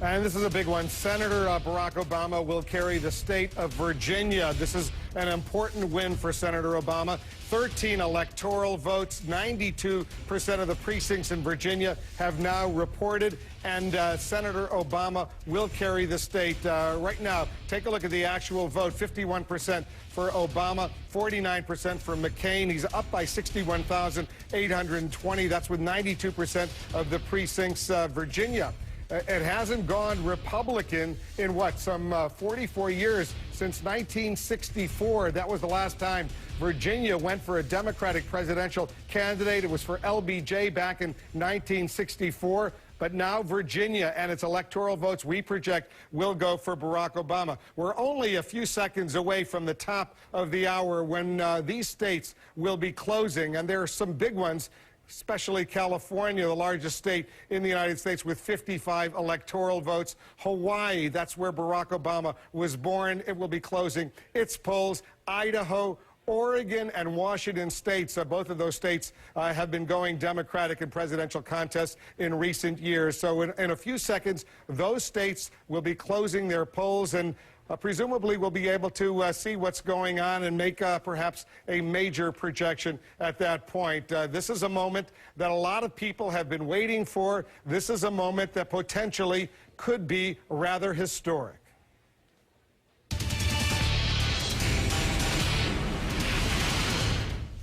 And this is a big one. Senator Barack Obama will carry the state of Virginia. This is an important win for Senator Obama. 13 electoral votes, 92% of the precincts in Virginia have now reported, and Senator Obama will carry the state. Right now, take a look at the actual vote. 51% for Obama, 49% for McCain. He's up by 61,820. That's with 92% of the precincts. Virginia, it hasn't gone Republican in what, some 44 years, since 1964. That was the last time Virginia went for a Democratic presidential candidate. It was for LBJ back in 1964. But now Virginia and its electoral votes, we project, will go for Barack Obama. We're only a few seconds away from the top of the hour when these states will be closing, and there are some big ones, especially California, the largest state in the United States with 55 electoral votes. Hawaii, that's where Barack Obama was born. It will be closing its polls. Idaho, Oregon, and Washington states, both of those states have been going Democratic in presidential contests in recent years. So in a few seconds, those states will be closing their polls, and presumably we'll be able to see what's going on and make perhaps a major projection at that point. This is a moment that a lot of people have been waiting for. This is a moment that potentially could be rather historic.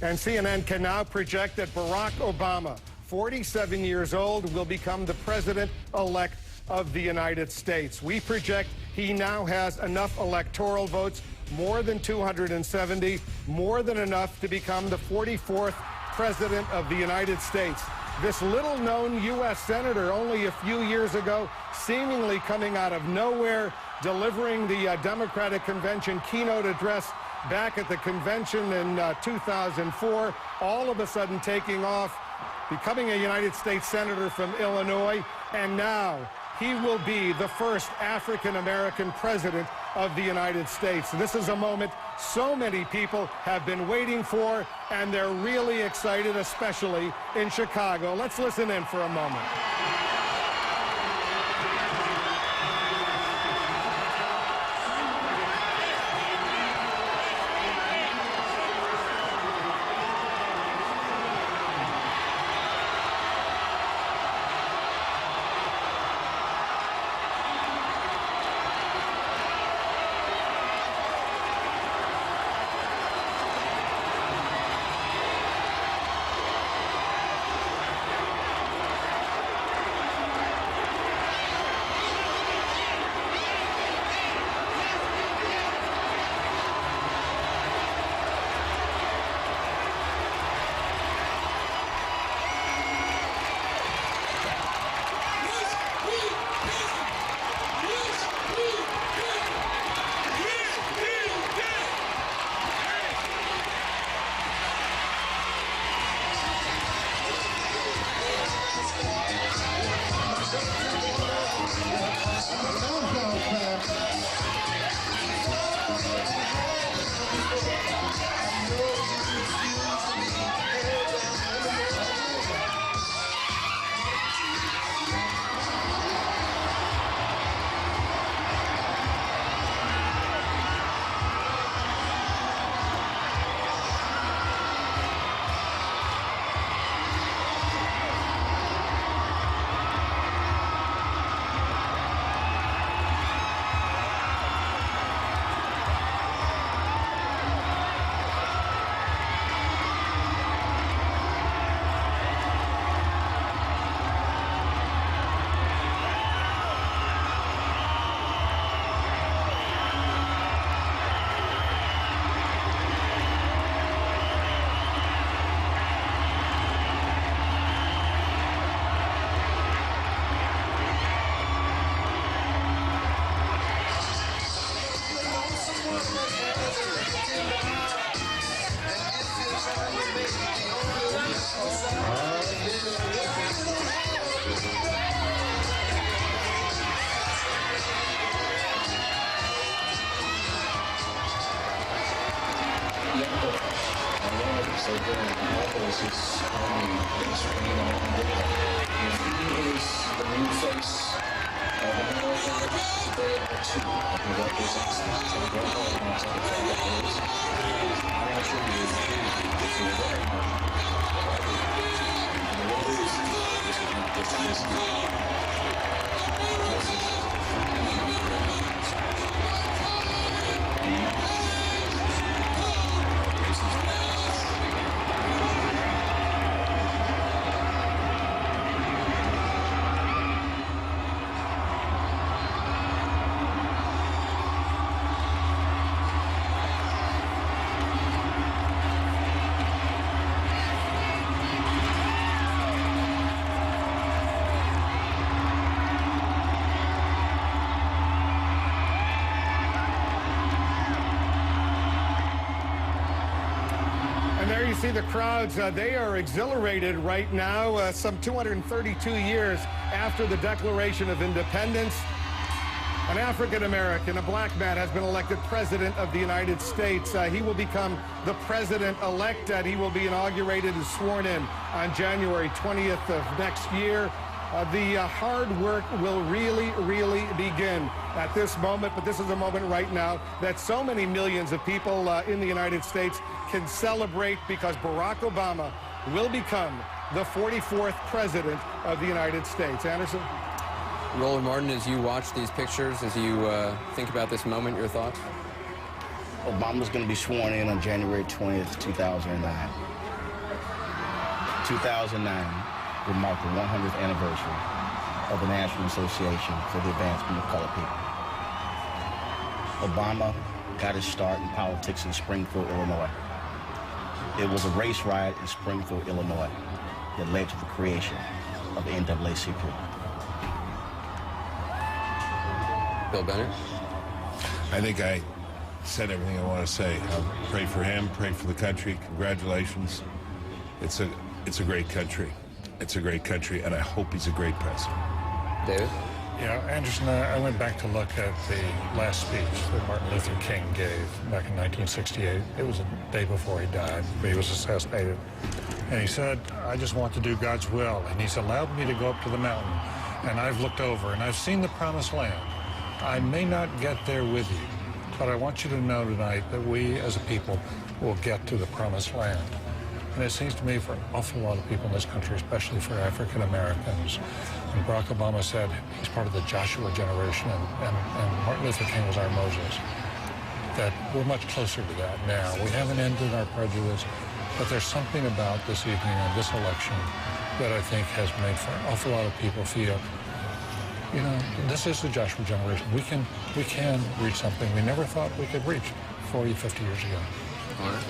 And CNN can now project that Barack Obama, 47 years old, will become the president-elect of the United States. We project he now has enough electoral votes, more than 270, more than enough to become the 44th president of the United States. This little-known U.S. senator only a few years ago, seemingly coming out of nowhere, delivering the Democratic Convention keynote address back at the convention in 2004, all of a sudden taking off, becoming a United States Senator from Illinois, and now he will be the first African-American president of the United States. And this is a moment so many people have been waiting for, and they're really excited, especially in Chicago. Let's listen in for a moment. So during Minneapolis, it's on the screen on the. He is the new face of to represent some great moments of the days. I want to tribute to the very moment. And the world is not just this There you see the crowds. They are exhilarated right now, some 232 years after the Declaration of Independence. An African-American, a black man, has been elected President of the United States. He will become the President-elect, and he will be inaugurated and sworn in on January 20th of next year. The hard work will really begin at this moment, but this is a moment right now that so many millions of people in the United States can celebrate, because Barack Obama will become the 44th President of the United States. Anderson? Roland Martin, as you watch these pictures, as you think about this moment, your thoughts? Obama's going to be sworn in on January 20th, 2009. 2009 will mark the 100th anniversary of the National Association for the Advancement of Colored People. Obama got his start in politics in Springfield, Illinois. It was a race riot in Springfield, Illinois that led to the creation of the NAACP. Bill Bennett? I think I said everything I want to say. Pray for him, pray for the country. Congratulations. It's a great country. It's a great country, and I hope he's a great president. David? Yeah, Anderson, I went back to look at the last speech that Martin Luther King gave back in 1968. It was the day before he died. He was assassinated. And he said, I just want to do God's will. And he's allowed me to go up to the mountain. And I've looked over, and I've seen the promised land. I may not get there with you, but I want you to know tonight that we as a people will get to the promised land. And it seems to me for an awful lot of people in this country, especially for African Americans, and Barack Obama said he's part of the Joshua generation, and Martin Luther King was our Moses, that we're much closer to that now. We haven't ended our prejudice, but there's something about this evening and this election that I think has made for an awful lot of people feel, you know, this is the Joshua generation. We can reach something we never thought we could reach 40, 50 years ago. All right.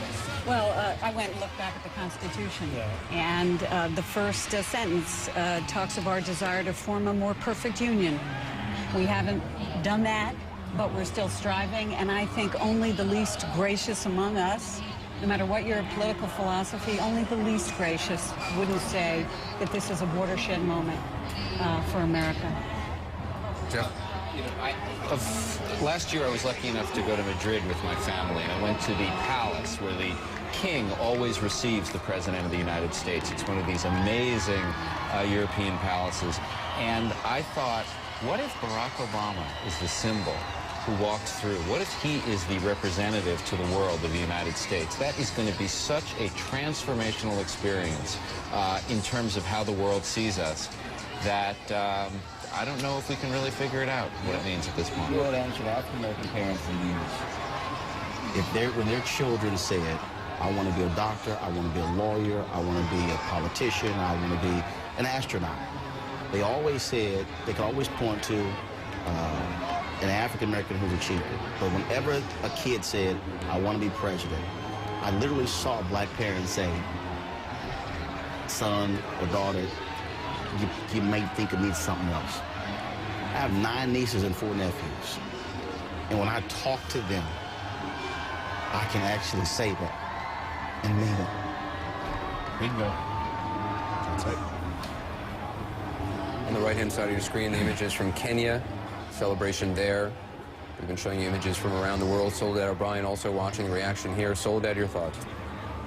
Well, I went and looked back at the Constitution, and the first sentence talks of our desire to form a more perfect union. We haven't done that, but we're still striving, and I think only the least gracious among us, no matter what your political philosophy, only the least gracious wouldn't say that this is a watershed moment for America. Jeff? You know, last year I was lucky enough to go to Madrid with my family, and I went to the palace where the king always receives the President of the United States. It's one of these amazing European palaces. And I thought, what if Barack Obama is the symbol who walks through? What if he is the representative to the world of the United States? That is going to be such a transformational experience in terms of how the world sees us that I don't know if we can really figure it out, what it means at this point. You know what, Angela, African-American parents for years, when their children said, I want to be a doctor, I want to be a lawyer, I want to be a politician, I want to be an astronaut, they always said, they could always point to an African-American who's achieved it. But whenever a kid said, I want to be president, I literally saw a black parent say, son or daughter, you may think it needs something else. I have 9 nieces and 4 nephews. And when I talk to them, I can actually say that and mean it. Bingo. That's it. On the right-hand side of your screen, the images from Kenya, celebration there. We've been showing you images from around the world. Soledad O'Brien also watching the reaction here. Soledad, your thoughts?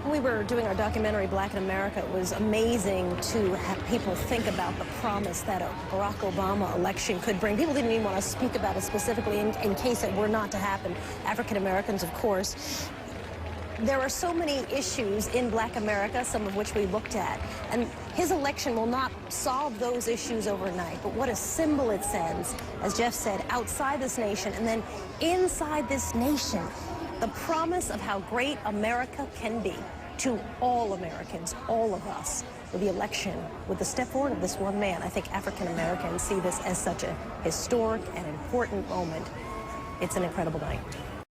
When we were doing our documentary, Black in America, it was amazing to have people think about the promise that a Barack Obama election could bring. People didn't even want to speak about it specifically in case it were not to happen. African Americans, of course. There are so many issues in Black America, some of which we looked at, and his election will not solve those issues overnight, but what a symbol it sends, as Jeff said, outside this nation and then inside this nation, the promise of how great America can be to all Americans, all of us, with the election, with the step forward of this one man. I think African Americans see this as such a historic and important moment. It's an incredible night.